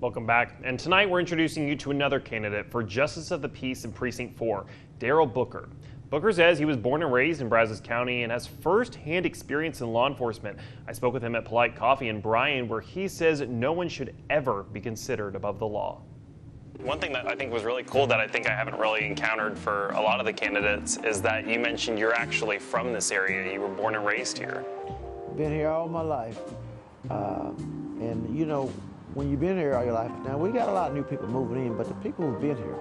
Welcome back. And tonight we're introducing you to another candidate for Justice of the Peace in Precinct 4, Darrell Booker. Booker says he was born and raised in Brazos County and has first-hand experience in law enforcement. I spoke with him at Polite Coffee in Bryan, where he says no one should ever be considered above the law. One thing that I think was really cool that I think I haven't really encountered for a lot of the candidates is that you mentioned you're actually from this area. You were born and raised here. Been here all my life. And you know, when you've been here all your life, now we got a lot of new people moving in, but the people who've been here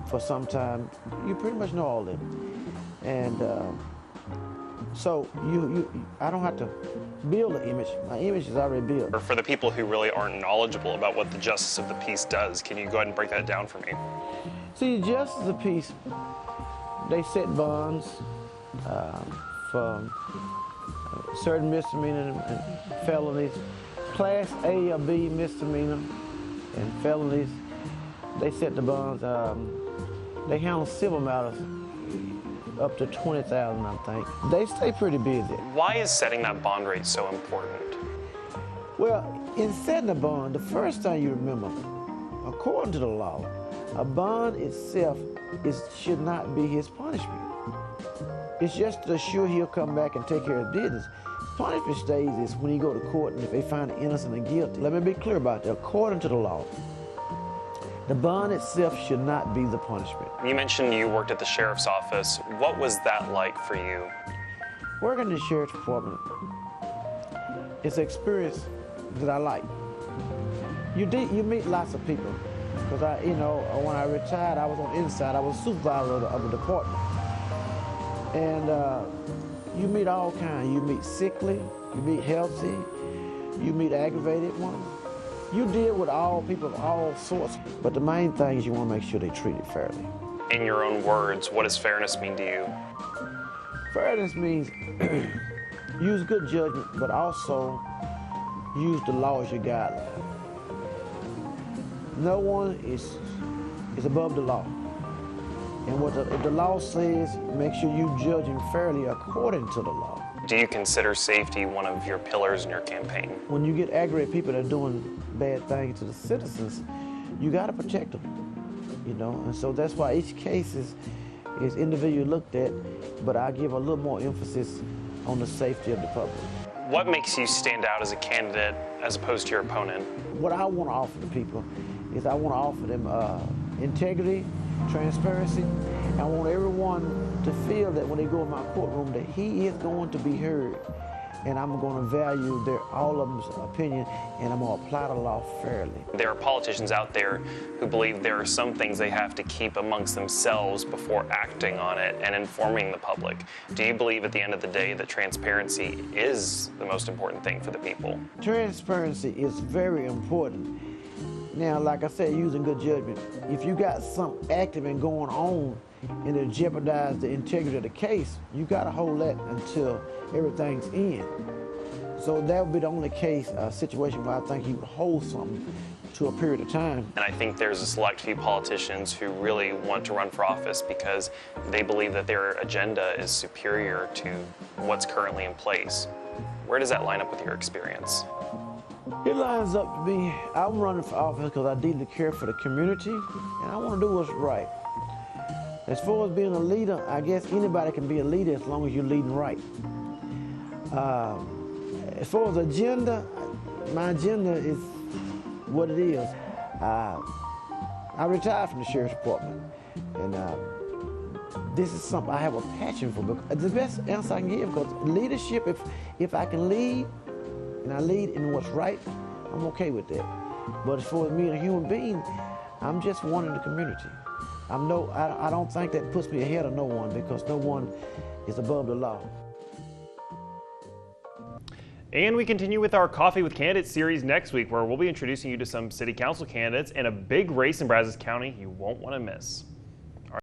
for some time, you pretty much know all of them. And so I don't have to build an image. My image is already built. For the people who really aren't knowledgeable about what the Justice of the Peace does, can you go ahead and break that down for me? See, Justice of the Peace, they set bonds for certain misdemeanors and felonies. Class A or B misdemeanor and felonies, they set the bonds. They handle civil matters up to $20,000, I think. They stay pretty busy. Why is setting that bond rate so important? Well, in setting a bond, the first thing you remember, according to the law, a bond itself should not be his punishment. It's just to assure he'll come back and take care of business. Punishment stays is when you go to court and if they find him innocent and guilty. Let me be clear about that. According to the law, the bond itself should not be the punishment. You mentioned you worked at the sheriff's office. What was that like for you? Working in the sheriff's department, it's an experience that I like. You meet lots of people. Because when I retired, I was on the inside. I was supervisor of the department. And you meet all kinds. You meet sickly, you meet healthy, you meet aggravated ones. You deal with all people of all sorts, but the main thing is you want to make sure they treat it fairly. In your own words, what does fairness mean to you? Fairness means use good judgment, but also use the law as your guideline. No one is above the law. And if the law says, make sure you judge him fairly according to the law. Do you consider safety one of your pillars in your campaign? When you get aggravated people that are doing bad things to the citizens, you got to protect them, And so that's why each case is individually looked at, but I give a little more emphasis on the safety of the public. What makes you stand out as a candidate as opposed to your opponent? What I want to offer the people is I want to offer them integrity, transparency. I want everyone to feel that when they go in my courtroom that he is going to be heard, and I'm going to value all of them's opinion, and I'm going to apply the law fairly. There are politicians out there who believe there are some things they have to keep amongst themselves before acting on it and informing the public. Do you believe at the end of the day that transparency is the most important thing for the people? Transparency is very important. Now, like I said, using good judgment, if you got something active and going on and it jeopardize the integrity of the case, you got to hold that until everything's in. So that would be the only situation where I think you would hold something to a period of time. And I think there's a select few politicians who really want to run for office because they believe that their agenda is superior to what's currently in place. Where does that line up with your experience? It lines up to be, I'm running for office because I deeply care for the community and I want to do what's right. As far as being a leader, I guess anybody can be a leader as long as you're leading right. As far as agenda, my agenda is what it is. I retired from the sheriff's department, and this is something I have a passion for. Because the best answer I can give, because leadership, if I can lead, and I lead in what's right, I'm okay with that. But as far as me as a human being, I'm just one in the community. I don't think that puts me ahead of no one, because no one is above the law. And we continue with our Coffee with Candidates series next week, where we'll be introducing you to some city council candidates and a big race in Brazos County you won't want to miss.